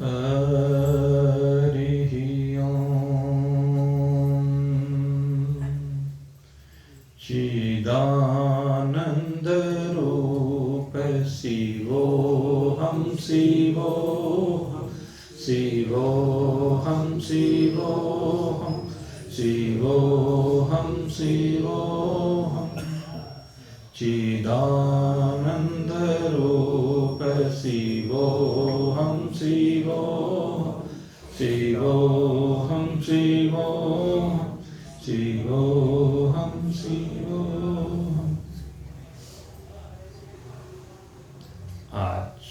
हरिः ॐ। चिदानन्दरूप शिवोऽहं शिवोऽहं शिवोऽहं शिवोऽहं शिवोऽहं शिवोऽहं चिदानन्दरूप शिवोऽहं शिवोऽहं शिवोऽहं शिवोऽहं शिवोऽहं शिवोऽहं। आज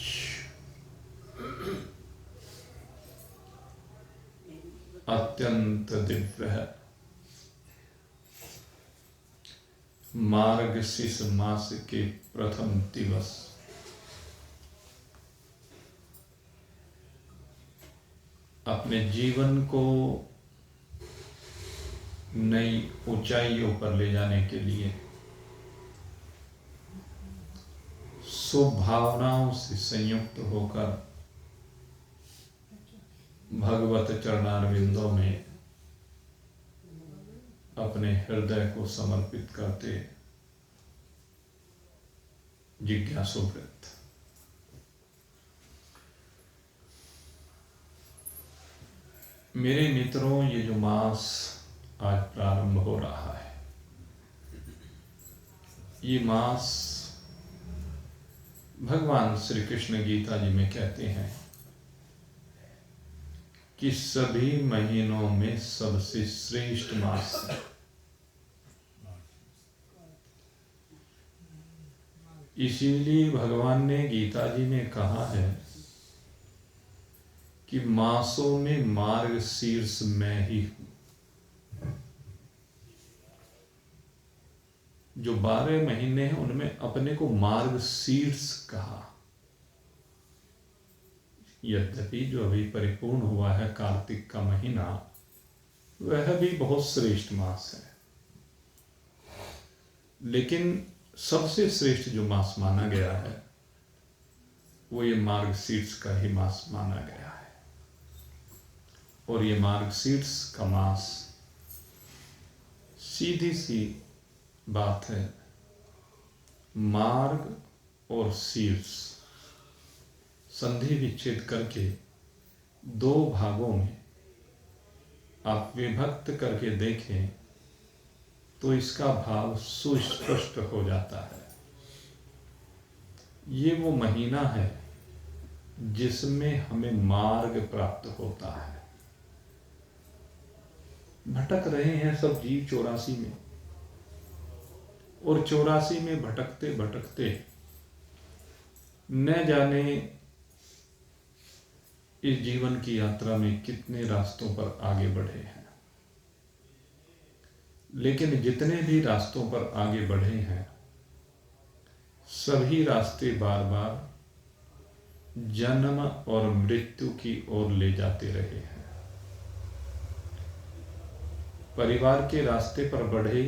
अत्यंत दिव्य है। मार्गशीर्ष मास के प्रथम दिवस अपने जीवन को नई ऊंचाइयों पर ले जाने के लिए शुभ भावनाओं से संयुक्त होकर भगवत चरणारविंदों में अपने हृदय को समर्पित करते जिज्ञासुवृत्त मेरे मित्रों, ये जो मास आज प्रारंभ हो रहा है, ये मास भगवान श्री कृष्ण गीता जी में कहते हैं कि सभी महीनों में सबसे श्रेष्ठ मास है। इसीलिए भगवान ने गीता जी में कहा है कि मासों में मार्गशीर्ष मैं ही हूं। जो 12 महीने हैं उनमें अपने को मार्गशीर्ष कहा। यद्यपि जो अभी परिपूर्ण हुआ है कार्तिक का महीना, वह भी बहुत श्रेष्ठ मास है, लेकिन सबसे श्रेष्ठ जो मास माना गया है वो ये मार्गशीर्ष का ही मास माना गया है। और ये मार्गशीर्ष का मास, सीधी सी बात है, मार्ग और शीर्ष संधि विच्छेद करके 2 भागों में आप विभक्त करके देखें तो इसका भाव सुस्पष्ट हो जाता है। ये वो महीना है जिसमें हमें मार्ग प्राप्त होता है। भटक रहे हैं सब जीव 84 में, और 84 में भटकते भटकते न जाने इस जीवन की यात्रा में कितने रास्तों पर आगे बढ़े हैं। लेकिन जितने भी रास्तों पर आगे बढ़े हैं, सभी रास्ते बार बार जन्म और मृत्यु की ओर ले जाते रहे हैं। परिवार के रास्ते पर बढ़े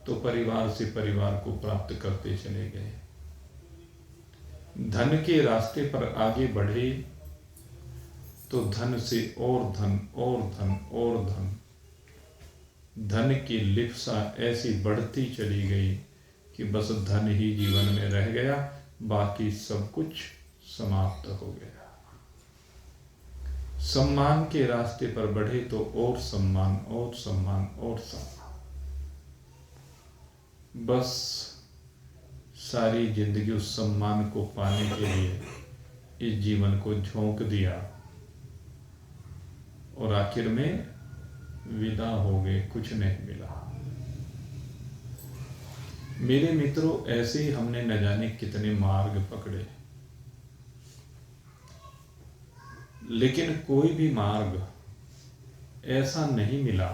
तो परिवार से परिवार को प्राप्त करते चले गए। धन के रास्ते पर आगे बढ़े तो धन से और धन और धन और धन, धन की लिप्सा ऐसी बढ़ती चली गई कि बस धन ही जीवन में रह गया, बाकी सब कुछ समाप्त हो गया। सम्मान के रास्ते पर बढ़े तो और सम्मान और सम्मान और सम्मान, बस सारी जिंदगी उस सम्मान को पाने के लिए इस जीवन को झोंक दिया और आखिर में विदा हो गए, कुछ नहीं मिला। मेरे मित्रों, ऐसे ही हमने न जाने कितने मार्ग पकड़े, लेकिन कोई भी मार्ग ऐसा नहीं मिला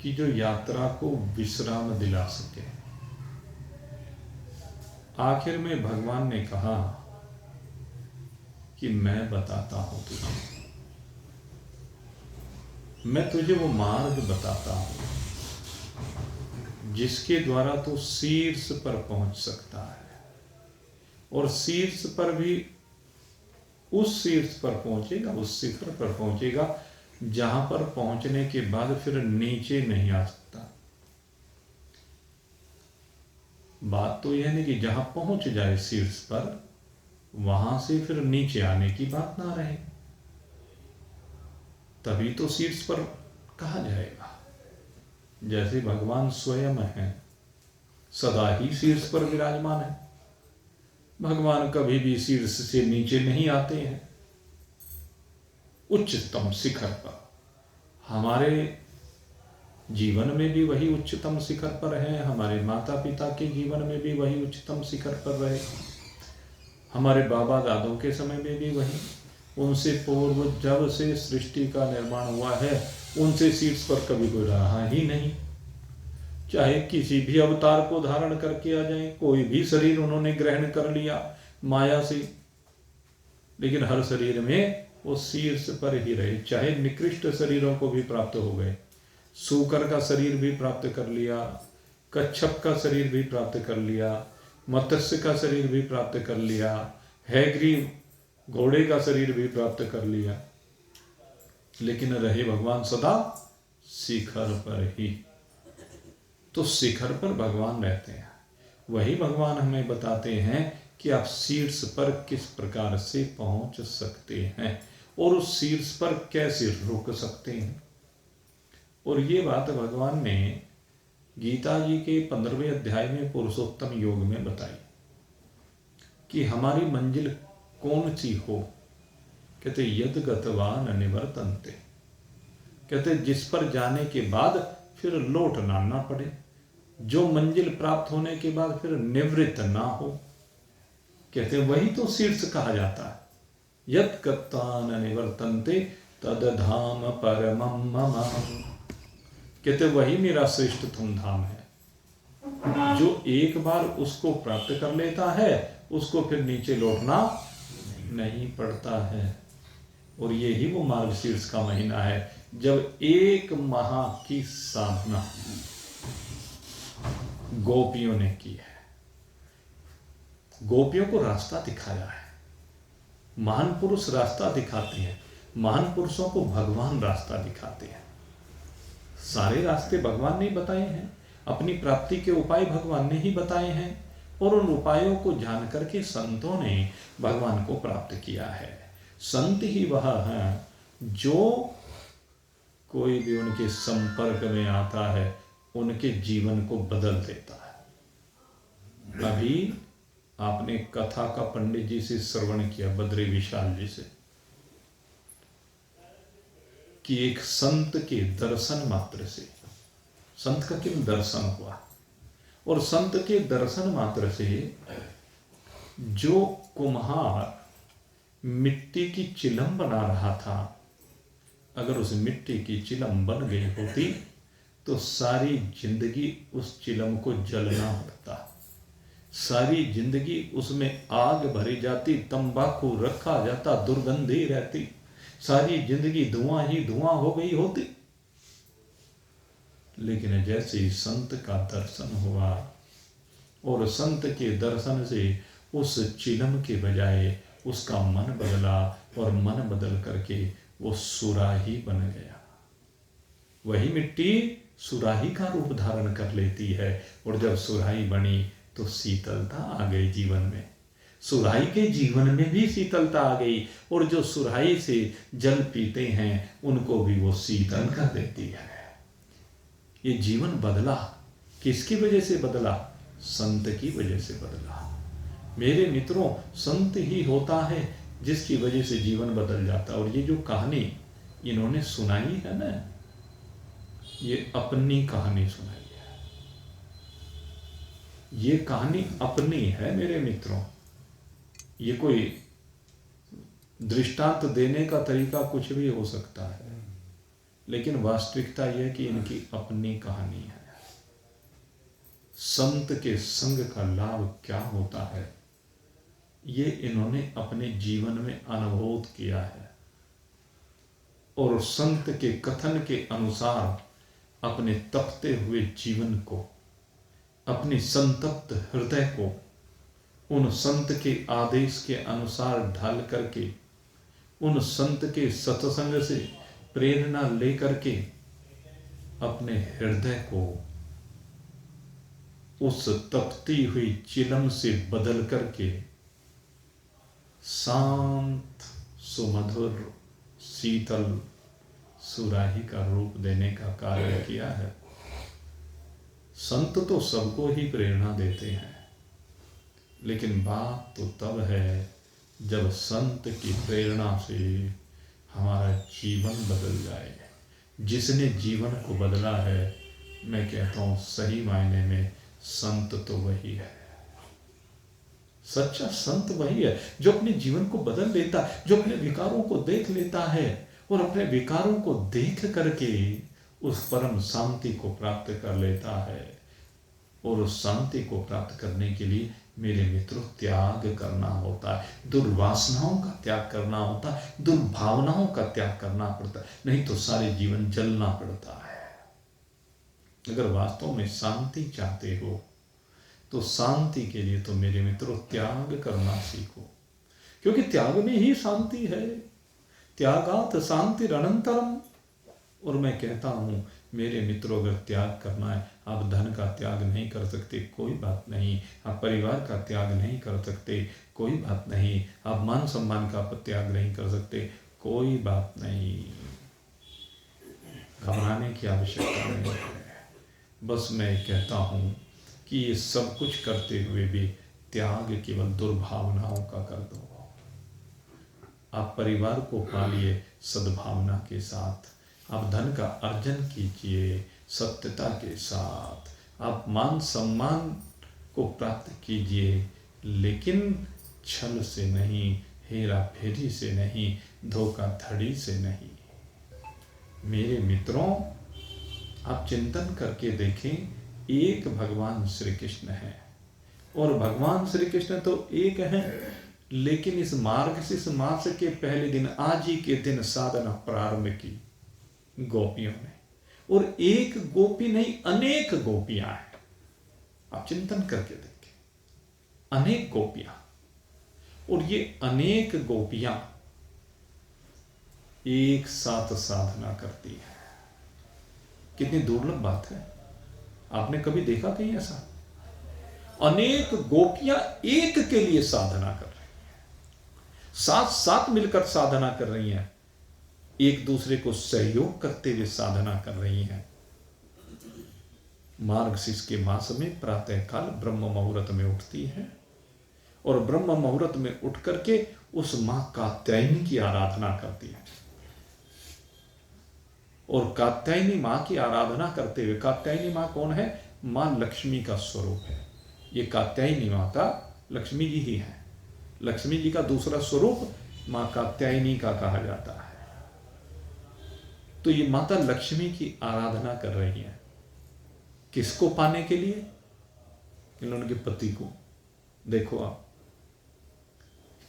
कि जो यात्रा को विश्राम दिला सके। आखिर में भगवान ने कहा कि मैं बताता हूं तुझे, मैं तुझे वो मार्ग बताता हूं जिसके द्वारा तू शीर्ष पर पहुंच सकता है। और शीर्ष पर भी उस शीर्ष पर पहुंचेगा, उस शिखर पर पहुंचेगा जहां पर पहुंचने के बाद फिर नीचे नहीं आ सकता। बात तो यह नहीं कि जहां पहुंच जाए शीर्ष पर वहां से फिर नीचे आने की बात ना रहे, तभी तो शीर्ष पर कहा जाएगा। जैसे भगवान स्वयं है, सदा ही शीर्ष पर विराजमान है। भगवान कभी भी शीर्ष से नीचे नहीं आते हैं, उच्चतम शिखर पर। हमारे जीवन में भी वही उच्चतम शिखर पर है, हमारे माता पिता के जीवन में भी वही उच्चतम शिखर पर रहे, हमारे बाबा दादों के समय में भी वही। उनसे पूर्व जब से सृष्टि का निर्माण हुआ है, उनसे शीर्ष पर कभी कोई रहा ही नहीं। चाहे किसी भी अवतार को धारण करके आ जाए, कोई भी शरीर उन्होंने ग्रहण कर लिया माया से, लेकिन हर शरीर में वो शीर्ष पर ही रहे। चाहे निकृष्ट शरीरों को भी प्राप्त हो गए, सूकर का शरीर भी प्राप्त कर लिया, कच्छप का शरीर भी प्राप्त कर लिया, मत्स्य का शरीर भी प्राप्त कर लिया, हैग्रीव घोड़े का शरीर भी प्राप्त कर लिया, लेकिन रहे भगवान सदा शिखर पर ही। तो शिखर पर भगवान रहते हैं। वही भगवान हमें बताते हैं कि आप शीर्ष पर किस प्रकार से पहुंच सकते हैं और उस शीर्ष पर कैसे रुक सकते हैं। और ये बात भगवान ने गीता जी के 15वें अध्याय में पुरुषोत्तम योग में बताई कि हमारी मंजिल कौन सी हो। कहते यद गतवान निवर्तन्ते, कहते जिस पर जाने के बाद फिर लौटना ना पड़े, जो मंजिल प्राप्त होने के बाद फिर निवृत्त ना हो। कहते वही तो शीर्ष कहा जाता है। यत् गतान निवर्तन्ते तद धाम परमं मम, कहते वही मेरा श्रेष्ठतम धाम है। जो एक बार उसको प्राप्त कर लेता है उसको फिर नीचे लौटना नहीं पड़ता है। और यही वो मार्गशीर्ष का महीना है जब 1 माह की साधना गोपियों ने की है। गोपियों को रास्ता दिखाया है। महान पुरुष रास्ता दिखाते हैं, महान पुरुषों को भगवान रास्ता दिखाते हैं। सारे रास्ते भगवान ने बताए हैं, अपनी प्राप्ति के उपाय भगवान ने ही बताए हैं, और उन उपायों को जान करके संतों ने भगवान को प्राप्त किया है। संत ही वह है जो कोई भी उनके संपर्क में आता है उनके जीवन को बदल देता है। अभी आपने कथा का पंडित जी से श्रवण किया, बद्री विशाल जी से, कि एक संत के दर्शन मात्र से, संत का केवल दर्शन हुआ, और संत के दर्शन मात्र से जो कुम्हार मिट्टी की चिलम बना रहा था, अगर उस मिट्टी की चिलम बन गई होती तो सारी जिंदगी उस चिलम को जलना पड़ता, सारी जिंदगी उसमें आग भरी जाती, तंबाकू रखा जाता, दुर्गंधी रहती, सारी जिंदगी धुआं ही धुआं हो गई होती। लेकिन जैसे ही संत का दर्शन हुआ और संत के दर्शन से उस चिलम के बजाय उसका मन बदला, और मन बदल करके वो सुराही बन गया। वही मिट्टी सुराही का रूप धारण कर लेती है, और जब सुराही बनी तो शीतलता आ गई जीवन में। सुराही के जीवन में भी शीतलता आ गई, और जो सुराही से जल पीते हैं उनको भी वो शीतल कर देती है। ये जीवन बदला, किसकी वजह से बदला? संत की वजह से बदला। मेरे मित्रों, संत ही होता है जिसकी वजह से जीवन बदल जाता। और ये जो कहानी इन्होंने सुनाई है ना, ये अपनी कहानी सुनाई है। ये कहानी अपनी है मेरे मित्रों। ये कोई दृष्टांत देने का तरीका कुछ भी हो सकता है, लेकिन वास्तविकता यह कि इनकी अपनी कहानी है। संत के संग का लाभ क्या होता है, ये इन्होंने अपने जीवन में अनुभव किया है, और संत के कथन के अनुसार अपने तपते हुए जीवन को, अपनी संतप्त हृदय को उन संत के आदेश के अनुसार ढाल करके उन संत के सत्संग से प्रेरणा लेकर के अपने हृदय को उस तपती हुई चिलम से बदल करके शांत, सुमधुर, शीतल सुराही का रूप देने का कार्य किया है। संत तो सबको ही प्रेरणा देते हैं, लेकिन बात तो तब है जब संत की प्रेरणा से हमारा जीवन बदल जाए। जिसने जीवन को बदला है, मैं कहता हूं सही मायने में संत तो वही है। सच्चा संत वही है जो अपने जीवन को बदल लेता है, जो अपने विकारों को देख लेता है और अपने विकारों को देख करके उस परम शांति को प्राप्त कर लेता है। और उस शांति को प्राप्त करने के लिए मेरे मित्रों त्याग करना होता है, दुर्वासनाओं का त्याग करना होता है, दुर्भावनाओं का त्याग करना पड़ता है, नहीं तो सारे जीवन जलना पड़ता है। अगर वास्तव में शांति चाहते हो तो शांति के लिए तो मेरे मित्रों त्याग करना सीखो, क्योंकि त्याग में ही शांति है। त्यागात शांति अनंतरम। और मैं कहता हूं मेरे मित्रों, अगर त्याग करना है, आप धन का त्याग नहीं कर सकते, कोई बात नहीं। आप परिवार का त्याग नहीं कर सकते, कोई बात नहीं। आप मान सम्मान का त्याग नहीं कर सकते, कोई बात नहीं। घबराने की आवश्यकता नहीं है। बस मैं कहता हूं कि ये सब कुछ करते हुए भी त्याग केवल दुर्भावनाओं का कर दो। आप परिवार को पालिए सद्भावना के साथ, आप धन का अर्जन कीजिए सत्यता के साथ, आप मान सम्मान को प्राप्त कीजिए, लेकिन छल से नहीं, हेरा फेरी से नहीं, धोखाधड़ी से नहीं। मेरे मित्रों, आप चिंतन करके देखें, एक भगवान श्री कृष्ण है और भगवान श्री कृष्ण तो एक है, लेकिन इस मार्गशीर्ष मास के पहले दिन, आज ही के दिन साधना प्रारंभ की गोपियों ने, और एक गोपी नहीं अनेक गोपियां हैं। आप चिंतन करके देखें, अनेक गोपियां, और ये अनेक गोपियां एक साथ साधना करती है। कितनी दुर्लभ बात है। आपने कभी देखा कहीं ऐसा? अनेक गोपियां एक के लिए साधना कर रही हैं, साथ साथ मिलकर साधना कर रही हैं, एक दूसरे को सहयोग करते हुए साधना कर रही हैं। मार्गशीर्ष के मास में प्रातः काल ब्रह्म मुहूर्त में उठती हैं और ब्रह्म मुहूर्त में उठ करके उस मां कात्यायनी की आराधना करती है। और कात्यायनी मां की आराधना करते हुए, कात्यायनी मां कौन है? मां लक्ष्मी का स्वरूप है। ये कात्यायनी माता लक्ष्मी जी ही है। लक्ष्मी जी का दूसरा स्वरूप मां कात्यायनी का कहा जाता है। तो ये माता लक्ष्मी की आराधना कर रही है, किसको पाने के लिए? इन्होंने के पति को। देखो आप,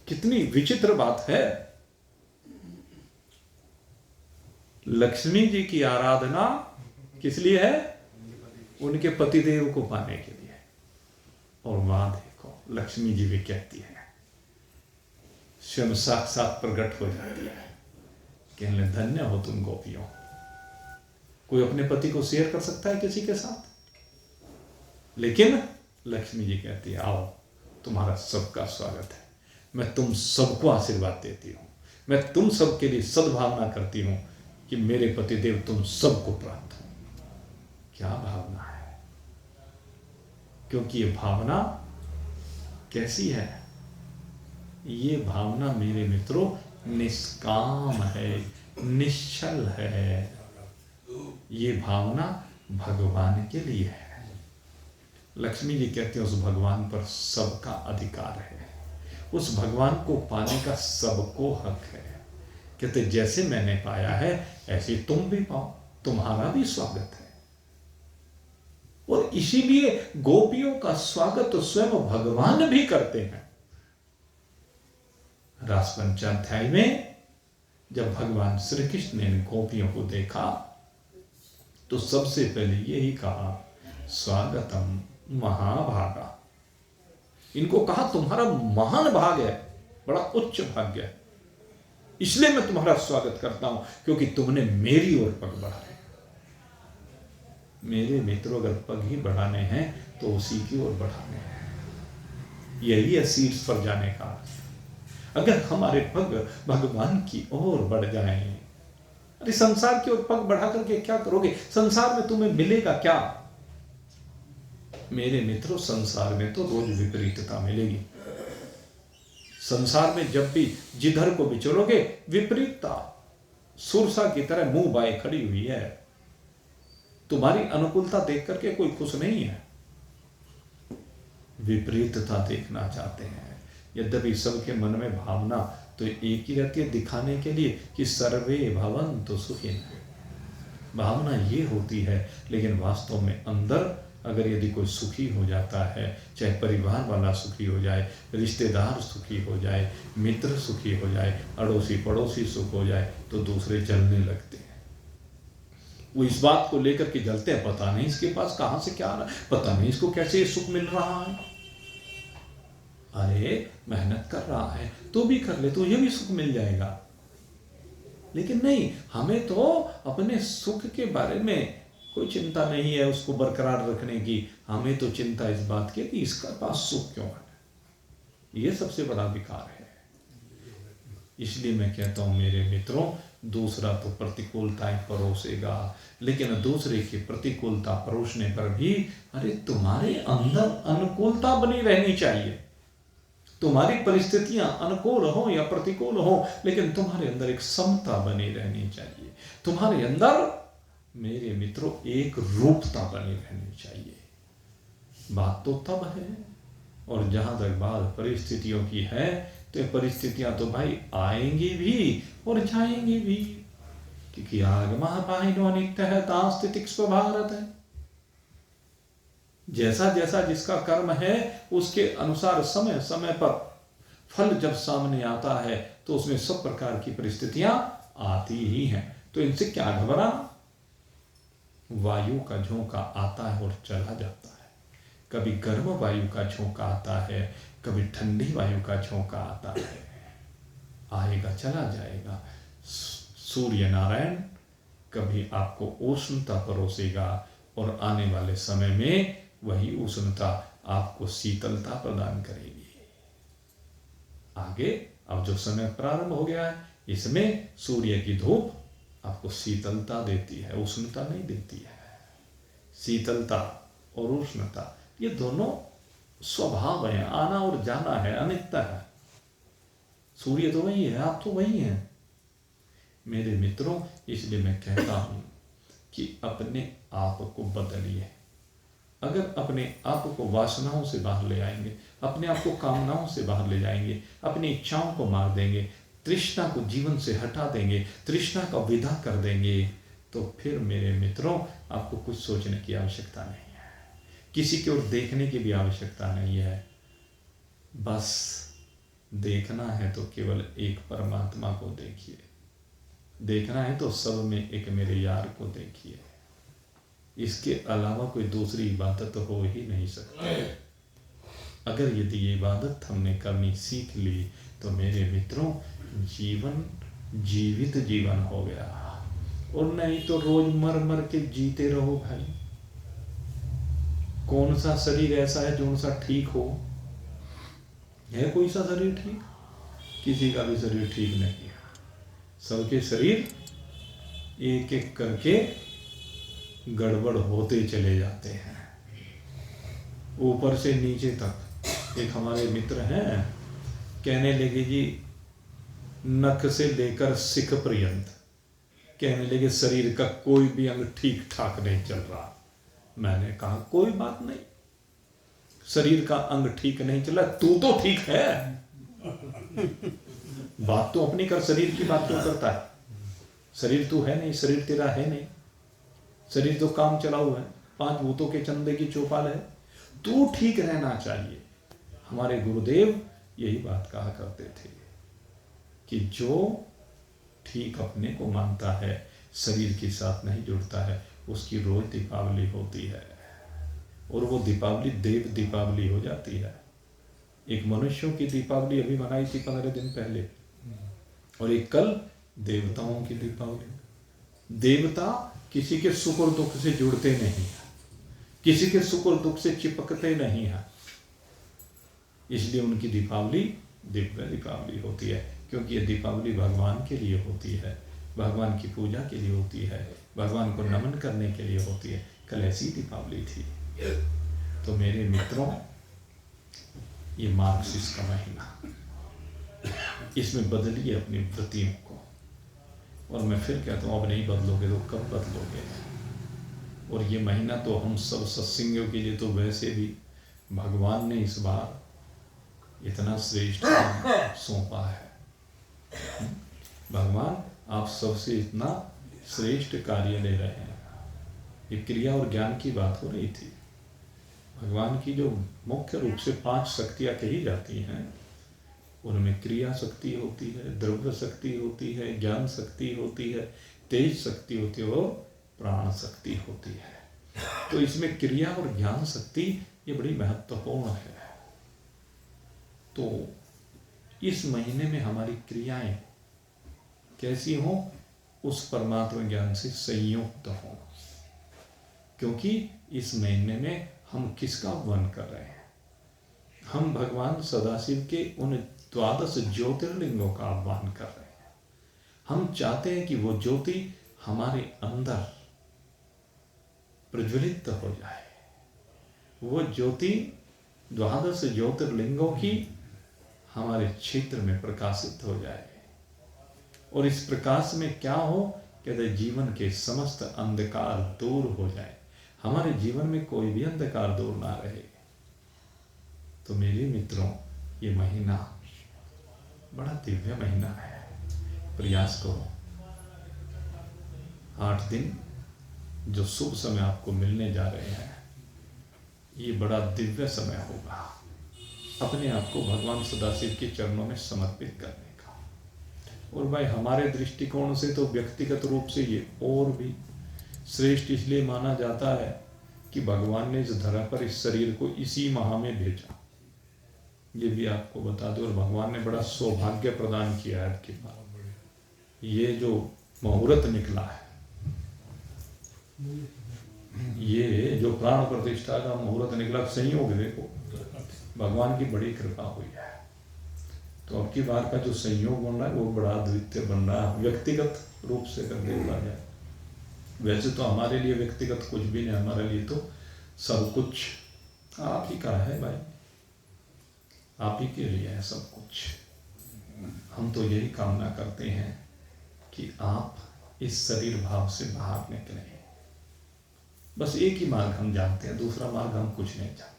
कितनी विचित्र बात है। लक्ष्मी जी की आराधना किस लिए है? उनके पतिदेव को पाने के लिए। और मां देखो, लक्ष्मी जी भी कहती है, स्वयं साक्षात प्रकट हो जाती है, कहने धन्य हो तुम गोपियों। कोई अपने पति को शेयर कर सकता है किसी के साथ? लेकिन लक्ष्मी जी कहती है, आओ, तुम्हारा सबका स्वागत है, मैं तुम सबको आशीर्वाद देती हूं, मैं तुम सबके लिए सद्भावना करती हूं कि मेरे पतिदेव तुम सबको प्राप्त हो। क्या भावना है! क्योंकि ये भावना कैसी है? ये भावना मेरे मित्रों निष्काम है, निश्चल है। ये भावना भगवान के लिए है। लक्ष्मी जी कहते हैं उस भगवान पर सबका अधिकार है, उस भगवान को पाने का सबको हक है। कहते जैसे मैंने पाया है ऐसे तुम भी पाओ, तुम्हारा भी स्वागत है। और इसीलिए गोपियों का स्वागत तो स्वयं भगवान भी करते हैं। रास पंचाध्याय में जब भगवान श्री कृष्ण ने गोपियों को देखा तो सबसे पहले यही कहा, स्वागतम महाभागा। इनको कहा तुम्हारा महान भाग है, बड़ा उच्च भाग्य है। इसलिए मैं तुम्हारा स्वागत करता हूं क्योंकि तुमने मेरी ओर पग बढ़ाए। मेरे मित्रों, अगर पग ही बढ़ाने हैं तो उसी की ओर बढ़ाने हैं। यही है शीर्ष पर जाने का। अगर हमारे पग भगवान की ओर बढ़ जाएं, अरे संसार की ओर पग बढ़ा करके क्या करोगे? संसार में तुम्हें मिलेगा क्या? मेरे मित्रों, संसार में तो रोज विपरीतता मिलेगी। संसार में जब भी जिधर को भी चलोगे विपरीतता सुरसा की तरह मुंह बाए खड़ी हुई है। तुम्हारी अनुकूलता देख करके कोई खुश नहीं है, विपरीतता देखना चाहते हैं। यद्यपि सबके मन में भावना तो एक ही रहती है, दिखाने के लिए कि सर्वे भवन्तु सुखिनः। भावना ये होती है, लेकिन वास्तव में अंदर अगर यदि कोई सुखी हो जाता है, चाहे परिवार वाला सुखी हो जाए, रिश्तेदार सुखी हो जाए, मित्र सुखी हो जाए, अड़ोसी पड़ोसी सुख हो जाए, तो दूसरे जलने लगते हैं। वो इस बात को लेकर के जलते हैं, पता नहीं इसके पास कहां से क्या आ रहा है, पता नहीं इसको कैसे सुख मिल रहा है। अरे मेहनत कर रहा है तो भी कर ले, तो ये भी सुख मिल जाएगा। लेकिन नहीं, हमें तो अपने सुख के बारे में कोई चिंता नहीं है, उसको बरकरार रखने की। हमें तो चिंता इस बात की कि इसका पास सुख क्यों है। ये सबसे बड़ा विकार है। इसलिए मैं कहता हूं मेरे मित्रों, दूसरा तो प्रतिकूलताएं परोसेगा, लेकिन दूसरे की प्रतिकूलता परोसने पर भी अरे तुम्हारे अंदर अनुकूलता बनी रहनी चाहिए। तुम्हारी परिस्थितियां अनुकूल हो या प्रतिकूल हो, लेकिन तुम्हारे अंदर एक समता बनी रहनी चाहिए। तुम्हारे अंदर मेरे मित्रों एक रूपता बनी रहनी चाहिए। बात तो तब है, और जहां तक बात परिस्थितियों की है, तो ये परिस्थितियां तो भाई आएंगी भी और जाएंगी भी, क्योंकि आगमः पाहिनो अनित्यः तास्ति तिष्ठो भारत है। जैसा जैसा जिसका कर्म है उसके अनुसार समय समय पर फल जब सामने आता है, तो उसमें सब प्रकार की परिस्थितियां आती ही हैं। तो इनसे क्या घबराना। वायु का झोंका आता है और चला जाता है। कभी गर्म वायु का झोंका आता है, कभी ठंडी वायु का झोंका आता है, आएगा चला जाएगा। सूर्य नारायण कभी आपको उष्णता परोसेगा और आने वाले समय में वही उष्णता आपको शीतलता प्रदान करेगी। आगे अब जो समय प्रारंभ हो गया है, इसमें सूर्य की धूप आपको शीतलता देती है, उष्णता नहीं देती है। शीतलता और उष्णता ये दोनों स्वभाव है, आना और जाना है, अनित्य है। सूर्य तो वही है, आप तो वही हैं मेरे मित्रों। इसलिए मैं कहता हूं कि अपने आप को बदलिए। अगर अपने आप को वासनाओं से बाहर ले आएंगे, अपने आप को कामनाओं से बाहर ले जाएंगे, अपनी इच्छाओं को मार देंगे, तृष्णा को जीवन से हटा देंगे, तृष्णा का विदा कर देंगे, तो फिर मेरे मित्रों आपको कुछ सोचने की आवश्यकता नहीं है, किसी की ओर देखने की भी आवश्यकता नहीं है। बस देखना है तो केवल एक परमात्मा को देखिए, देखना है तो सब में एक मेरे यार को देखिए। इसके अलावा कोई दूसरी इबादत हो ही नहीं सकती। अगर यदि ये इबादत हमने करनी सीख ली तो मेरे मित्रों जीवन जीवित जीवन हो गया, और नहीं तो रोज मर मर के जीते रहो भाई। कौन सा शरीर ऐसा है जो सा ठीक हो? है कोई सा शरीर ठीक? किसी का भी शरीर ठीक नहीं है। सबके शरीर एक एक करके गड़बड़ होते चले जाते हैं, ऊपर से नीचे तक। एक हमारे मित्र हैं, कहने लगे जी नख से लेकर सिख पर्यंत, कहने लगे शरीर का कोई भी अंग ठीक ठाक नहीं चल रहा। मैंने कहा कोई बात नहीं, शरीर का अंग ठीक नहीं चला, तू तो ठीक है। बात तो अपनी कर, शरीर की बात क्यों करता है? शरीर तू है नहीं, शरीर तेरा है नहीं, शरीर तो काम चला हुआ है, 5 भूतों के चंदे की चौपाल है। तू ठीक रहना चाहिए। हमारे गुरुदेव यही बात कहा करते थे कि जो ठीक अपने को मानता है, शरीर के साथ नहीं जुड़ता है, उसकी रोज दीपावली होती है, और वो दीपावली देव दीपावली हो जाती है। एक मनुष्यों की दीपावली अभी मनाई थी 15 दिन पहले, और एक कल देवताओं की दीपावली। देवता किसी के सुख और दुख से जुड़ते नहीं है, किसी के सुख और दुख से चिपकते नहीं है, इसलिए उनकी दीपावली दिव्य दीपावली होती है। क्योंकि ये दीपावली भगवान के लिए होती है, भगवान की पूजा के लिए होती है, भगवान को नमन करने के लिए होती है। कल ऐसी दीपावली थी। तो मेरे मित्रों, ये मार्गशीर्ष का महीना, इसमें बदलिए अपनी वृत्तियों को। और मैं फिर कहता हूँ, अब नहीं बदलोगे तो कब बदलोगे। और ये महीना तो हम सब सत्संगियों के लिए तो वैसे भी भगवान ने इस बार इतना श्रेष्ठ सौंपा है। भगवान आप सबसे इतना श्रेष्ठ कार्य ले रहे हैं। ये क्रिया और ज्ञान की बात हो रही थी। भगवान की जो मुख्य रूप से 5 शक्तियाँ कही जाती हैं, उनमें क्रिया शक्ति होती है, द्रव्य शक्ति होती है, ज्ञान शक्ति होती है, तेज शक्ति होती है और प्राण शक्ति होती है। तो इसमें क्रिया और ज्ञान शक्ति ये बड़ी महत्वपूर्ण है। तो इस महीने में हमारी क्रियाएं कैसी हों, उस परमात्मा ज्ञान से संयुक्त हों। क्योंकि इस महीने में हम किसका आह्वान कर रहे हैं? हम भगवान सदाशिव के उन 12 ज्योतिर्लिंगों का आह्वान कर रहे हैं। हम चाहते हैं कि वो ज्योति हमारे अंदर प्रज्वलित हो जाए। वो ज्योति 12 ज्योतिर्लिंगों की हमारे क्षेत्र में प्रकाशित हो जाए। और इस प्रकाश में क्या हो, कहते जीवन के समस्त अंधकार दूर हो जाए, हमारे जीवन में कोई भी अंधकार दूर ना रहे। तो मेरे मित्रों, ये महीना बड़ा दिव्य महीना है। प्रयास करो 8 दिन जो शुभ समय आपको मिलने जा रहे हैं, ये बड़ा दिव्य समय होगा अपने आप को भगवान सदाशिव के चरणों में समर्पित करने का। और भाई हमारे दृष्टिकोण से तो व्यक्तिगत रूप से ये और भी श्रेष्ठ इसलिए माना जाता है कि भगवान ने इस धरा पर इस शरीर को इसी माह में भेजा। ये भी आपको बता दो। और भगवान ने बड़ा सौभाग्य प्रदान किया है आपके पास। ये जो मुहूर्त निकला है, ये जो प्राण प्रतिष्ठा का मुहूर्त निकला, संयोग देखो, भगवान की बड़ी कृपा हुई है। तो अब की बार का जो संयोग बन रहा है वो बड़ा अद्वितीय बन रहा है। व्यक्तिगत रूप से अगर देखा जाए, वैसे तो हमारे लिए व्यक्तिगत कुछ भी नहीं, हमारे लिए तो सब कुछ आप ही का है भाई, आप ही के लिए है सब कुछ। हम तो यही कामना करते हैं कि आप इस शरीर भाव से बाहर निकलें। बस एक ही मार्ग हम जानते हैं, दूसरा मार्ग हम कुछ नहीं जानते।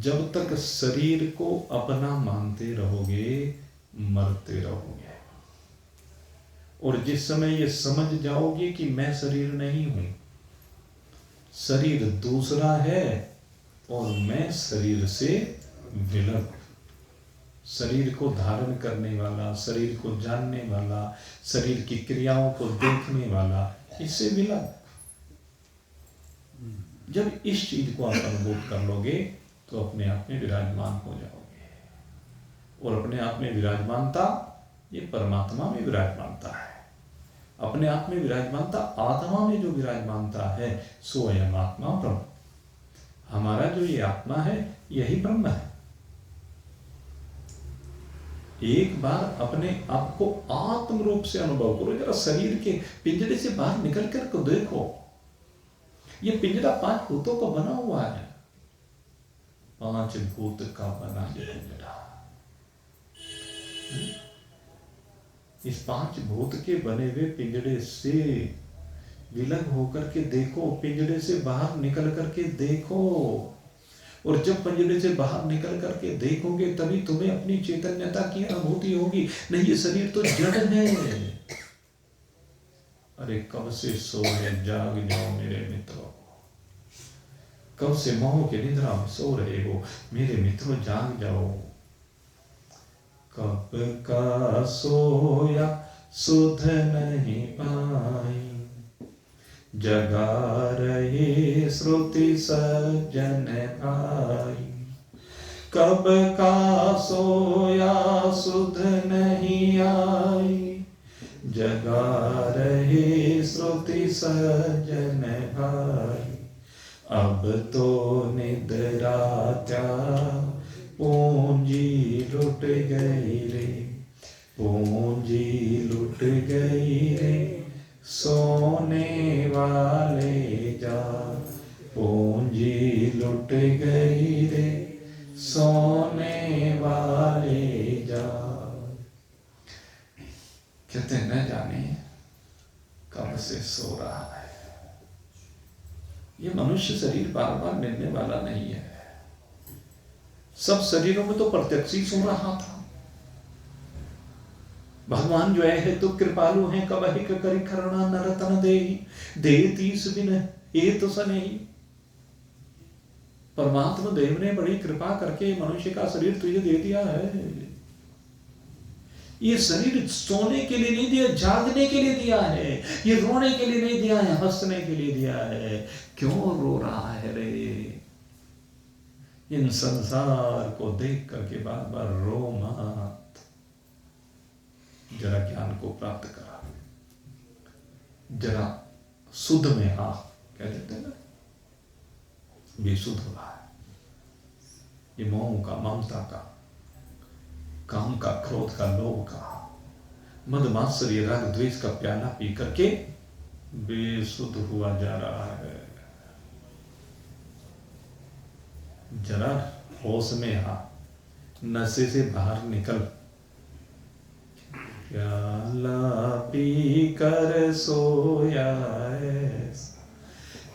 जब तक शरीर को अपना मानते रहोगे, मरते रहोगे। और जिस समय ये समझ जाओगे कि मैं शरीर नहीं हूं, शरीर दूसरा है और मैं शरीर से विलग, शरीर को धारण करने वाला, शरीर को जानने वाला, शरीर की क्रियाओं को देखने वाला, इससे विलग। जब इस चीज को आप अनुभव कर लोगे तो अपने आप में विराजमान हो जाओगे। और अपने आप में विराजमानता, ये परमात्मा में विराजमानता है। अपने आप में विराजमानता, आत्मा में जो विराजमानता है, स्वयं आत्मा ब्रह्म। हमारा जो ये आत्मा है, यही ब्रह्म है। एक बार अपने आप को आत्म रूप से अनुभव करो। जरा शरीर के पिंजरे से बाहर निकल कर को देखो। ये पिंजरा 5 भूतों का बना हुआ है। 5 भूत का बना ये पिंजरा। इस 5 भूत के बने हुए पिंजरे से विलग होकर के देखो, पिंजरे से बाहर निकल करके देखो। और जब पिंजरे से बाहर निकल करके देखोगे तभी तुम्हें अपनी चैतन्यता की अनुभूति होगी। नहीं, ये शरीर तो जड़ है। अरे कब से सोए, जाग जाओ मेरे मित्रों। कब से मोह के निद्रा में सो रहे हो मेरे मित्रों, जाग जाओ। कब का सोया सुध नहीं पाई, जगा रहे श्रुति सज्जन आई। कब का सोया सुध नहीं आई, सजन भाई, अब तो निद्रा त्या पूंजी लुट गई रे, पूंजी लुट गई रे, सोने वाले जा, पूंजी लुट गई रे, सोने वाले जा। कहते न जाने कब से सो रहा है। ये मनुष्य शरीर बार बार मिलने वाला नहीं है। सब शरीरों में तो प्रत्यक्ष ही सो रहा था। भगवान जो है तो कृपालु हैं, कबहि करी करुणा नरतन देहि, दे 30 दिन ये तो सनेही। परमात्मा देव ने बड़ी कृपा करके मनुष्य का शरीर तुझे दे दिया है। ये शरीर सोने के लिए नहीं दिया, जागने के लिए दिया है। ये रोने के लिए नहीं दिया है, हंसने के लिए दिया है। क्यों रो रहा है रे? इन संसार को देख करके बार बार रो मत, जरा ज्ञान को प्राप्त करा, जरा शुद्ध में आ, क्या कहते हैं ना, बेसुध हो रहा है। ये मोह का, ममता का, काम का, क्रोध का, लोभ का, मद मात्सर्य राग द्वेष का प्याला पी करके बेसुध हुआ जा रहा है। जरा होश में आ, नशे से बाहर निकल। प्याला पी कर सोया ऐसा,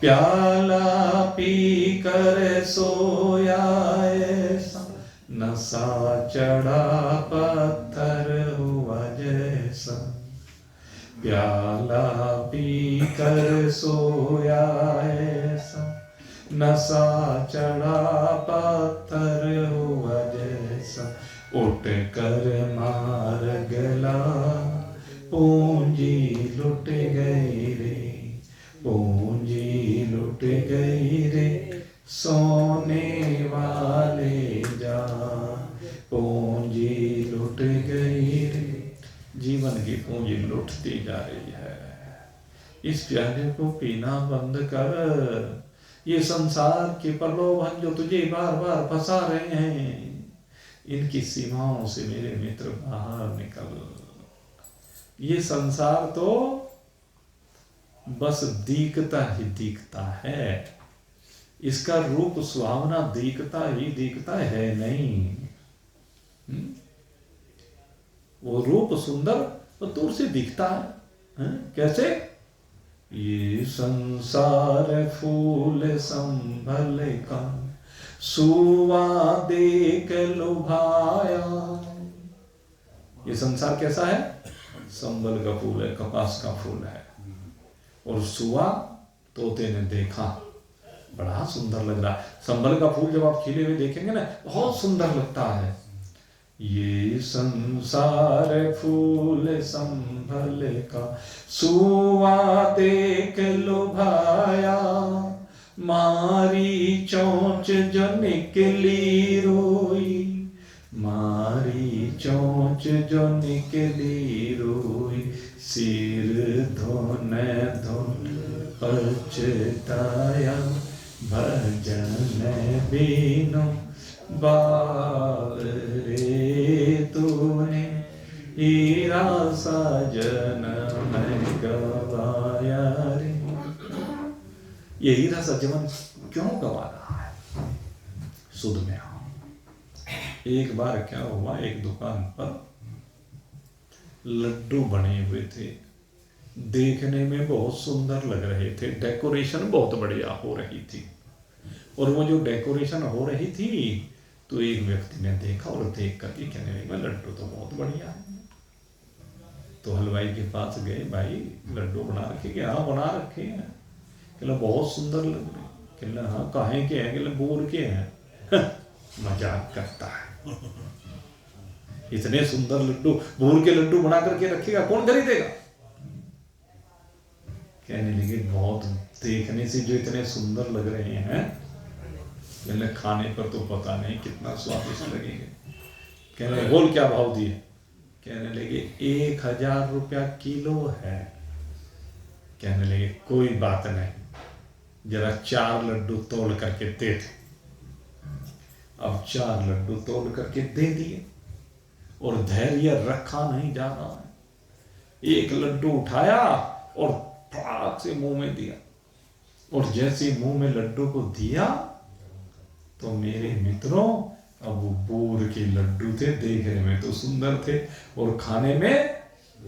प्याला पी कर सोया ऐसा, नशा चढ़ा पत्थर हुआ जैसा। प्याला पी कर सोया ऐसा, नशा चढ़ा पत्थर हुआ जैसा। उठ कर मार गला, पूंजी लुट गई रे, पूंजी लुट गई रे, सोने वाले जा, पूंजी लुट गई रे। जीवन की पूंजी लुटती जा रही है। इस प्याले को पीना बंद कर। ये संसार के प्रलोभन जो तुझे बार बार फंसा रहे हैं, इनकी सीमाओं से मेरे मित्र बाहर निकल। ये संसार तो बस दिखता ही दिखता है, इसका रूप सुहावना दिखता ही दिखता है नहीं। वो रूप सुंदर तो दूर से दिखता है। कैसे? ये संसार फूल संभल का, सुवा देख लुभाया। ये संसार कैसा है? संबल का फूल है, कपास का फूल है। और सुवा तोते ने देखा, बड़ा सुंदर लग रहा है। संबल का फूल जब आप खिले हुए देखेंगे ना, बहुत सुंदर लगता है। ये संसार फूल संभल का, सुवा देख लुभाया। मारी चोंच जो निकली रोई, मारी चोंच जो निकली रोई। सिर धोन धोन पछताया, भजन बीनो बाल रे तूने। हीरा सजन में गवाया रे। ये हीरा सजन क्यों गवा रहा है? सुध में आओ। एक बार क्या हुआ, एक दुकान पर लड्डू बने हुए थे, देखने में बहुत सुंदर लग रहे थे, डेकोरेशन बहुत बढ़िया हो रही थी। और वो जो डेकोरेशन हो रही थी, तो एक व्यक्ति ने देखा और देख करके कहने लगा, लड्डू तो बहुत बढ़िया है। तो हलवाई के पास गए, भाई लड्डू बना रखे? कि हाँ बना रखे हैं। कहला बहुत सुंदर लग रहे। कहला हाँ काहे के हैं? कहला बोर के हैं। मजाक करता है। इतने सुंदर लड्डू, बोर के लड्डू बना करके रखेगा, कौन खरीदेगा? कहने लगे बहुत, देखने से जो इतने सुंदर लग रहे हैं, कहने खाने पर तो पता नहीं कितना स्वादिष्ट लगेंगे। कहने बोल क्या भाव दिए? कहने लगे 1000 रुपया किलो है। कहने लगे कोई बात नहीं, जरा 4 लड्डू तोल करके दे दे। अब 4 लड्डू तोल करके दे दिए और धैर्य रखा नहीं जा रहा है। एक लड्डू उठाया और फटाक से मुंह में दिया, और जैसे मुंह में लड्डू को दिया तो मेरे मित्रों, अब वो बोर के लड्डू थे, देखने में तो सुंदर थे और खाने में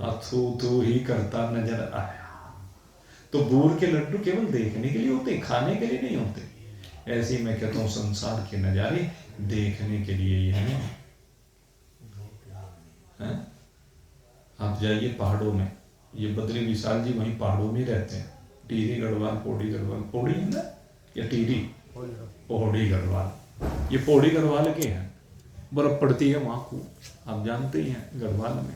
अथू थू ही करता नजर आया। तो बोर के लड्डू केवल देखने के लिए होते, खाने के लिए नहीं होते। ऐसे ही मैं कहता हूँ संसार के नजारे देखने के लिए ही हैं। आप जाइए पहाड़ों में, ये बद्री विशाल जी वहीं पहाड़ों में रहते हैं, टीरी गढ़वाल, पौड़ी गढ़वाल, पौड़ी है ना या टीरी, पौड़ी गढ़वाल, ये पौड़ी गढ़वाल के हैं। बर्फ पड़ती है वहाँ को, आप जानते ही हैं गढ़वाल में।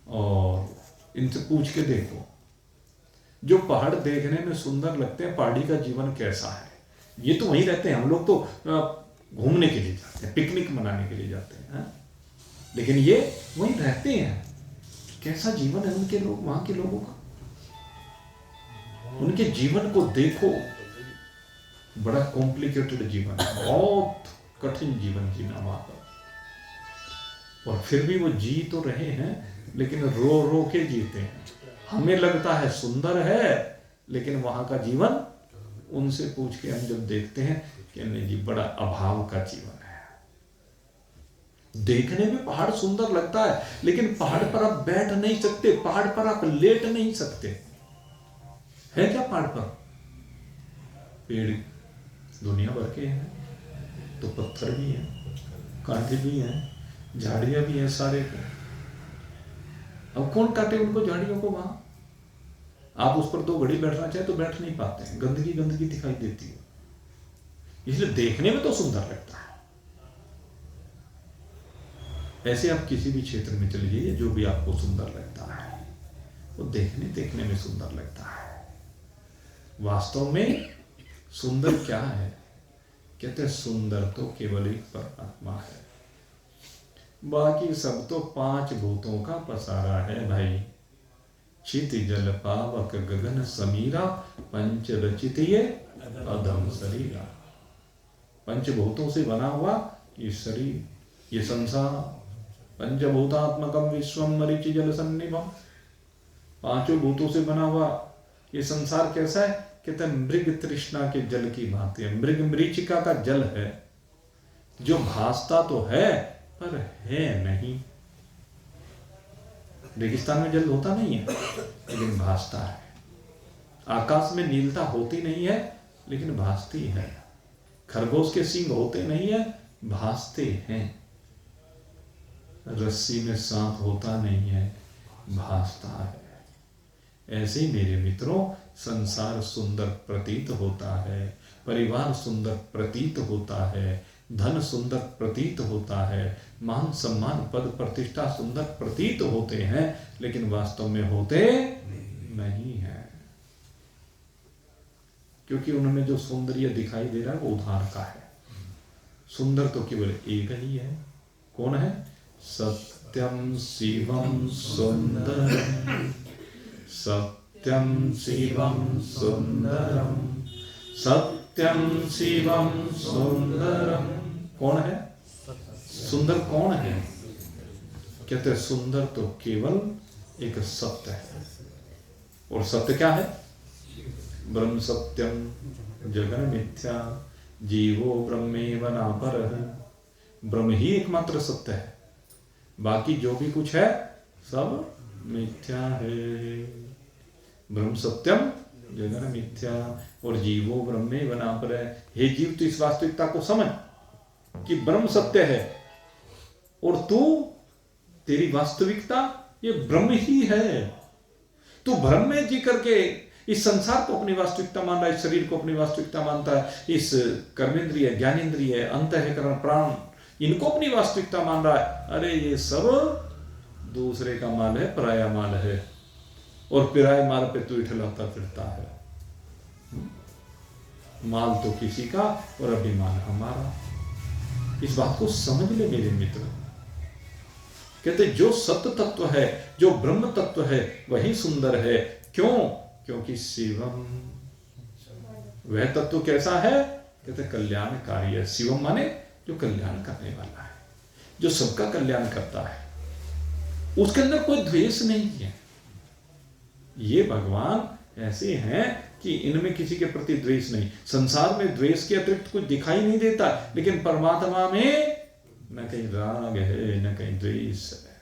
और इनसे पूछ के देखो, जो पहाड़ देखने में सुंदर लगते हैं, पहाड़ी का जीवन कैसा है। ये तो वहीं रहते हैं, हम लोग तो घूमने के लिए जाते हैं, पिकनिक मनाने के लिए जाते हैं, लेकिन ये वहीं रहते हैं। कैसा जीवन है उनके लोग, वहां के लोगों का। उनके जीवन को देखो, बड़ा कॉम्प्लिकेटेड जीवन है, बहुत कठिन जीवन जीना वहां पर। और फिर भी वो जी तो रहे हैं, लेकिन रो रो के जीते हैं। हमें लगता है सुंदर है, लेकिन वहां का जीवन, उनसे पूछ के हम जब देखते हैं कि नहीं जी, बड़ा अभाव का जीवन है। देखने में पहाड़ सुंदर लगता है, लेकिन पहाड़ पर आप बैठ नहीं सकते, पहाड़ पर आप लेट नहीं सकते। है क्या पहाड़ पर? पेड़ दुनिया भर के हैं, तो पत्थर भी हैं, कांटे भी हैं, झाड़ियां भी हैं सारे को। अब कौन काटे उनको झाड़ियों को? वहां आप उस पर 2 घड़ी बैठना चाहे तो बैठ नहीं पाते हैं, गंदगी गंदगी दिखाई देती है। इसलिए देखने में तो सुंदर लगता है। ऐसे आप किसी भी क्षेत्र में चले जाइए, जो भी आपको सुंदर लगता है वो देखने में सुंदर लगता है। वास्तव में सुंदर क्या है? कहते हैं सुंदर तो केवल एक परमात्मा है, बाकी सब तो 5 भूतों का पसारा है भाई। चित जल पावक गगन समीरा, पंच रचित ये अधम शरीरा। पंचभूतों से बना हुआ ये शरीर, ये संसार, पंचभूतात्मकम विश्वम मरीचि जल सन्निभम। 5 भूतों से बना हुआ ये संसार कैसा है? कहते हैं मृग तृष्णा के जल की भांति है। मृग मरीचिका का जल है, जो भासता तो है पर है नहीं। रेगिस्तान में जल होता नहीं है, लेकिन भासता है। आकाश में नीलता होती नहीं है, लेकिन भासती है। खरगोश के सींग होते नहीं है, भासते हैं। रस्सी में सांप होता नहीं है, भासता है। ऐसे ही मेरे मित्रों, संसार सुंदर प्रतीत होता है, परिवार सुंदर प्रतीत होता है, धन सुंदर प्रतीत होता है, मान सम्मान पद प्रतिष्ठा सुंदर प्रतीत होते हैं, लेकिन वास्तव में होते नहीं है। क्योंकि उन्होंने जो सौंदर्य दिखाई दे रहा है वो उधार का है। सुंदर तो केवल एक ही है। कौन है? सत्यम शिवम सुंदरम, सत्यम शिवम सुंदरम, सत्यम शिवम सुंदरम। कौन है सुंदर? कौन है? कहते हैं सुंदर तो केवल एक सत्य है। और सत्य क्या है? ब्रह्म सत्यम जगन मिथ्या, जीवो ब्रह्मेव नापरः। ब्रह्म ही एकमात्र सत्य है, बाकी जो भी कुछ है सब मिथ्या है। ब्रह्म सत्यम जगन मिथ्या और जीवो ब्रह्मेव नापरः। हे जीव, तू इस वास्तविकता को समझ कि ब्रह्म सत्य है और तू, तेरी वास्तविकता ये ब्रह्म ही है। तू भ्रम में जी करके इस संसार को अपनी वास्तविकता मान रहा है, इस शरीर को अपनी वास्तविकता मानता है, इस कर्मेंद्रिय, ज्ञानेंद्रिय, अंतःकरण, प्राण, इनको अपनी वास्तविकता मान रहा है। अरे ये सब दूसरे का माल है, पराया माल है, और पराये माल पे तू इठलाता फिरता है। माल तो किसी का और अभिमान हमारा। इस बात को समझ ले मेरे मित्र। कहते जो सत्य तत्व है, जो ब्रह्म तत्व है, वही सुंदर है। क्यों? क्योंकि शिवम, वह तत्व कैसा है? कहते कल्याणकारी है। शिवम माने जो कल्याण करने वाला है, जो सबका कल्याण करता है, उसके अंदर कोई द्वेष नहीं है। ये भगवान ऐसे हैं कि इनमें किसी के प्रति द्वेष नहीं। संसार में द्वेष के अतिरिक्त कुछ दिखाई नहीं देता, लेकिन परमात्मा में न कहीं राग है, न कहीं द्वेष है,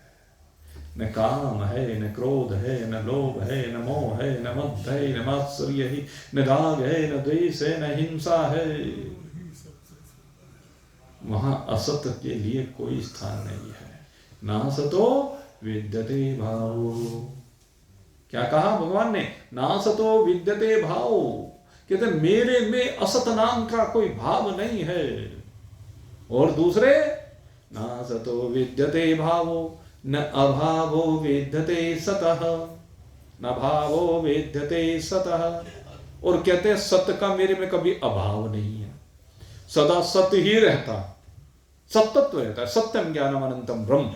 न काम है, न क्रोध है, न लोभ है, न मोह है, न मद है, न मात्सर्य है, न राग है, न द्वेष है, न हिंसा है। वहां असत के लिए कोई स्थान नहीं है। ना सतो विद्यते भावो। क्या कहा भगवान ने? ना सतो विद्यते भावो। कहते मेरे में असत नाम का कोई भाव नहीं है। और दूसरे, ना सतो विद्यते भावो न अभावो विद्यते सतः, न भावो विद्यते सतः। और कहते हैं सत्य का मेरे में कभी अभाव नहीं है, सदा सत्य ही रहता, सत्तत्व रहता है। सत्यम ज्ञानम अनंतम ब्रह्म।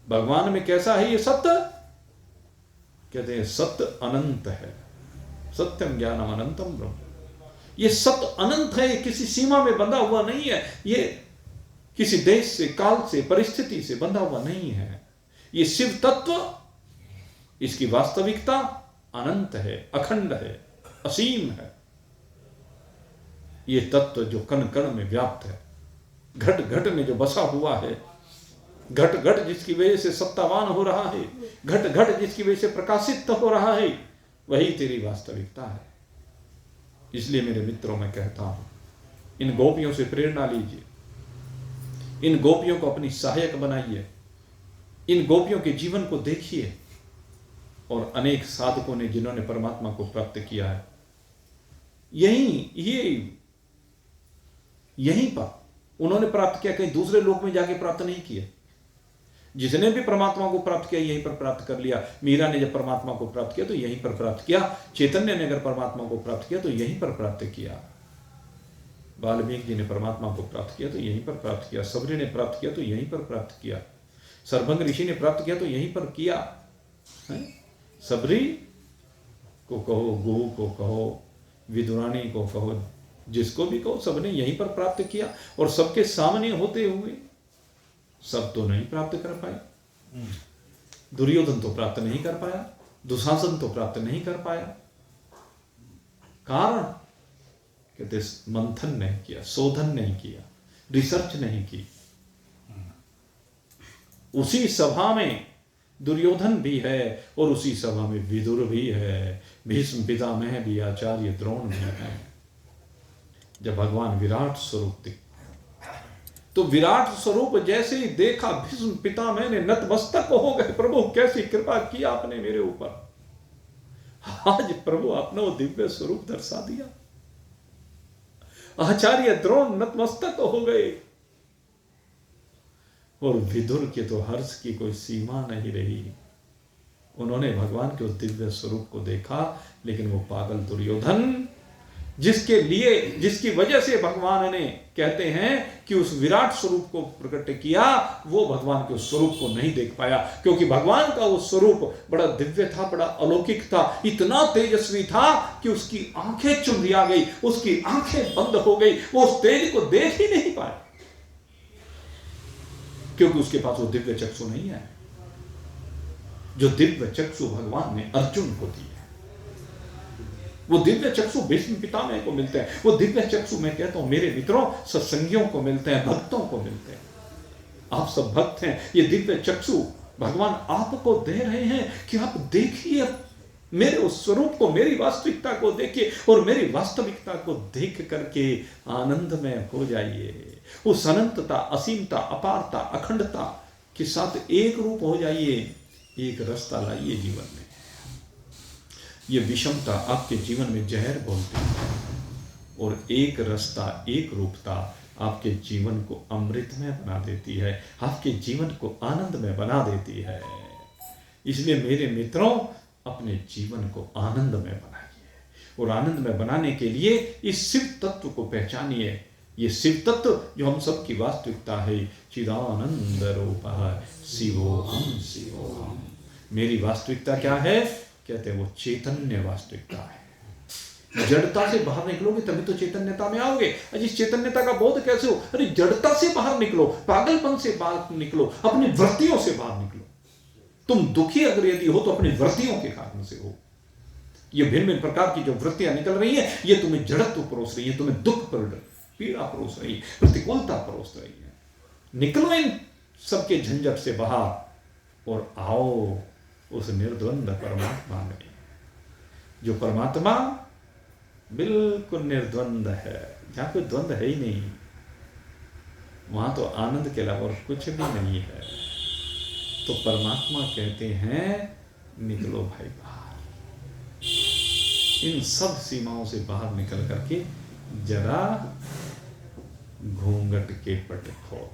भगवान में कैसा है ये सत्य? कहते हैं सत्य अनंत है। सत्यम ज्ञानम अनंतम ब्रह्म। ये सत्य अनंत है, किसी सीमा में बंधा हुआ नहीं है। ये किसी देश से, काल से, परिस्थिति से बंधा हुआ नहीं है। ये शिव तत्व, इसकी वास्तविकता अनंत है, अखंड है, असीम है। ये तत्व जो कण कण में व्याप्त है, घट घट में जो बसा हुआ है, घट घट जिसकी वजह से सत्तावान हो रहा है, घट घट जिसकी वजह से प्रकाशित हो रहा है, वही तेरी वास्तविकता है। इसलिए मेरे मित्रों मैं कहता हूं, इन गोपियों से प्रेरणा लीजिए, इन गोपियों को अपनी सहायक बनाइए, इन गोपियों के जीवन को देखिए। और अनेक साधकों ने जिन्होंने परमात्मा को प्राप्त किया है, यहीं पर उन्होंने प्राप्त किया, कहीं दूसरे लोक में जाके प्राप्त नहीं किया। जिसने भी परमात्मा को प्राप्त किया यहीं पर प्राप्त कर लिया। मीरा ने जब परमात्मा को प्राप्त किया तो यहीं पर प्राप्त किया। चैतन्य ने अगर परमात्मा को प्राप्त किया तो यहीं पर प्राप्त किया। वाल्मीकि जी ने परमात्मा को प्राप्त किया तो यहीं पर प्राप्त किया। सबरी ने प्राप्त किया तो यहीं पर प्राप्त किया। सर्वभंग ऋषि ने प्राप्त किया तो यहीं पर किया। सबरी को कहो, गो को कहो, विदुरानी को कहो, जिसको भी कहो, सबने यहीं पर प्राप्त किया। और सबके सामने होते हुए सब तो नहीं प्राप्त कर पाए। दुर्योधन तो प्राप्त नहीं कर पाया, दुशासन तो प्राप्त नहीं कर पाया। कारण कहते मंथन नहीं किया, शोधन नहीं किया, रिसर्च नहीं की। उसी सभा में दुर्योधन भी है और उसी सभा में विदुर भी है, भीष्म पितामह भी, आचार्य द्रोण भी है। जब भगवान विराट स्वरूप दिखे तो विराट स्वरूप जैसे ही देखा, भीष्म पितामह ने नतमस्तक हो गए। प्रभु कैसी कृपा की आपने मेरे ऊपर। आज प्रभु अपना वो दिव्य स्वरूप दर्शा दिया। आचार्य द्रोण नतमस्तक हो गए और विदुर के तो हर्ष की कोई सीमा नहीं रही। उन्होंने भगवान के उस दिव्य स्वरूप को देखा। लेकिन वो पागल दुर्योधन, जिसकी वजह से भगवान ने कहते हैं कि उस विराट स्वरूप को प्रकट किया, वो भगवान के उस स्वरूप को नहीं देख पाया। क्योंकि भगवान का वो स्वरूप बड़ा दिव्य था, बड़ा अलौकिक था, इतना तेजस्वी था कि उसकी आंखें चुंधिया गई, उसकी आंखें बंद हो गई। वो उस तेज को देख ही नहीं पाए, क्योंकि उसके पास वो दिव्य चक्षु नहीं है जो दिव्य चक्षु भगवान ने अर्जुन को दी है। वो दिव्य चक्षु भीष्म पितामह को मिलते हैं। वो दिव्य चक्षु मैं कहता हूं मेरे मित्रों, सत्संगियों को मिलते हैं, भक्तों को मिलते हैं। आप सब भक्त हैं। ये दिव्य चक्षु भगवान आपको दे रहे हैं कि आप देखिए मेरे उस स्वरूप को, मेरी वास्तविकता को देखिए और मेरी वास्तविकता को देख करके आनंदमय हो जाइए। उस अनंतता, असीमता, अपारता, अखंडता के साथ एक रूप हो जाइए। एक रास्ता लाइए जीवन में। ये विषमता आपके जीवन में जहर बोलती है और एक रास्ता, एक रूपता आपके जीवन को अमृतमय बना देती है, आपके जीवन को आनंदमय बना देती है। इसलिए मेरे मित्रों, अपने जीवन को आनंदमय बनाइए और आनंदमय बनाने के लिए इस शिव तत्व को पहचानिए। ये शिव तत्व जो हम सबकी वास्तविकता है, चिदानंद रूपः शिवोहम शिवोहम। मेरी वास्तविकता क्या है? कहते हैं वो चैतन्य वास्तविकता है। जड़ता से बाहर निकलोगे तभी तो चैतन्यता में आओगे। अजी चैतन्यता का बोध कैसे हो? अरे जड़ता से बाहर निकलो, पागलपन से बाहर निकलो, अपनी वृत्तियों से बाहर निकलो। तुम दुखी अगर यदि हो तो अपनी वृत्तियों के कारण से हो। ये भिन्न भिन्न प्रकार की जो वृत्तियां निकल रही है, ये तुम्हें जड़त्व परोस रही है, तुम्हें दुख पर पीड़ा परोस रही है, प्रतिकूलता परोस रही है। निकलो इन सबके झंझट से बाहर और आओ उस निर्द्वंद परमात्मा में, जो परमात्मा बिल्कुल निर्द्वंद है, जहां कोई द्वंद है ही नहीं। वहां तो आनंद के अलावा और कुछ भी नहीं है। तो परमात्मा कहते हैं निकलो भाई बाहर, इन सब सीमाओं से बाहर निकल करके जरा घूंघट के पट खोल।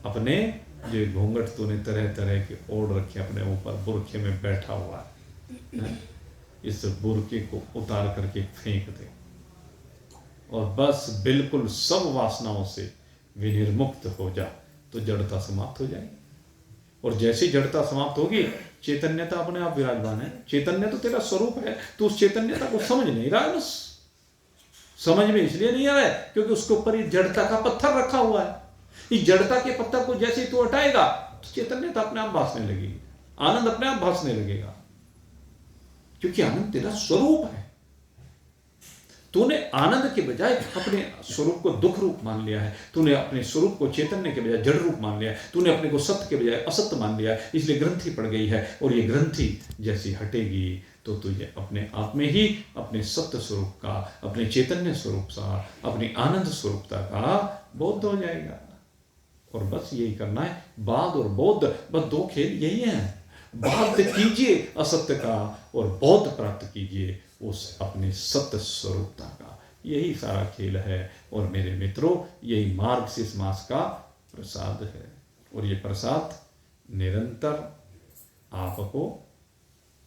अपने जो घूंघट तूने तरह तरह के ओढ़ रखे अपने ऊपर, बुरखे में बैठा हुआ है, इस बुरके को उतार करके फेंक दे और बस बिल्कुल सब वासनाओं से विनिर्मुक्त हो जा, तो जड़ता समाप्त हो जाएगी। और जैसी जड़ता समाप्त होगी, चैतन्यता अपने आप विराजमान है। चैतन्य तो तेरा स्वरूप है, तो उस चैतन्यता को समझ नहीं रहा है। बस समझ में इसलिए नहीं आ रहा है क्योंकि उसके ऊपर ये जड़ता का पत्थर रखा हुआ है। इस जड़ता के पत्थर को जैसे ही तू हटाएगा तो चैतन्यता अपने आप भासने लगेगी, आनंद अपने आप भासने लगेगा, क्योंकि आनंद तेरा स्वरूप है। तूने आनंद के बजाय अपने स्वरूप को दुख रूप मान लिया है, तूने अपने स्वरूप को चैतन्य के बजाय जड़ रूप मान लिया है, तूने अपने को सत्य के बजाय असत्य मान लिया है, इसलिए ग्रंथि पड़ गई है। और ये ग्रंथि जैसी हटेगी तो तुझे अपने आप में ही अपने सत्य स्वरूप का, अपने चैतन्य स्वरूप का, अपनी आनंद स्वरूपता का बोध हो जाएगा। और बस यही करना है, बाध और बोध, बस दो खेल यही हैं। बाध कीजिए असत्य का और बोध प्राप्त कीजिए उस अपने सत्य स्वरूपता का। यही सारा खेल है। और मेरे मित्रों, यही मार्गशीर्ष मास का प्रसाद है। और ये प्रसाद निरंतर आपको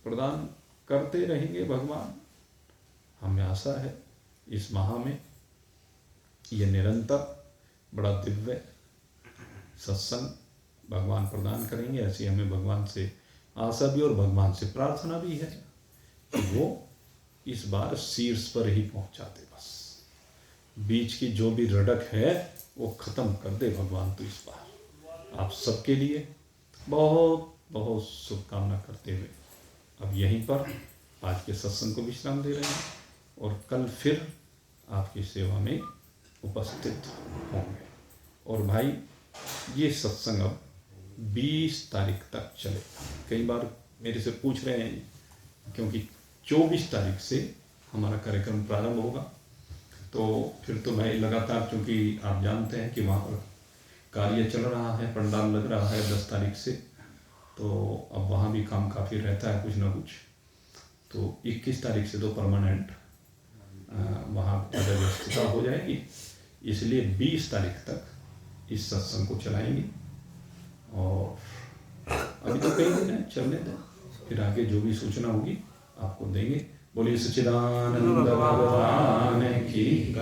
प्रदान करते रहेंगे भगवान, हमें आशा है। इस माह में ये निरंतर बड़ा दिव्य सत्संग भगवान प्रदान करेंगे, ऐसी हमें भगवान से आशा भी और भगवान से प्रार्थना भी है कि वो इस बार शीर्ष पर ही पहुंचाते। बस बीच की जो भी रड़क है वो खत्म कर दे भगवान। तो इस बार आप सबके लिए बहुत बहुत शुभकामना करते हुए अब यहीं पर आज के सत्संग को विश्राम दे रहे हैं और कल फिर आपकी सेवा में उपस्थित होंगे। और भाई ये सत्संग अब 20 तारीख तक चलेगा। कई बार मेरे से पूछ रहे हैं, क्योंकि 24 तारीख से हमारा कार्यक्रम प्रारंभ होगा, तो फिर तो मैं लगातार, क्योंकि आप जानते हैं कि वहाँ पर कार्य चल रहा है, पंडाल लग रहा है 10 तारीख से, तो अब वहाँ भी काम काफ़ी रहता है कुछ ना कुछ। तो 21 तारीख से तो परमानेंट वहाँ व्यवस्था हो जाएगी, इसलिए 20 तारीख तक इस सत्संग को चलाएंगे। और अभी तो कई दिन है, चलने दें, फिर आगे जो भी सूचना होगी आपको देंगे। बोलिए सच्चिदानंद भगवान की।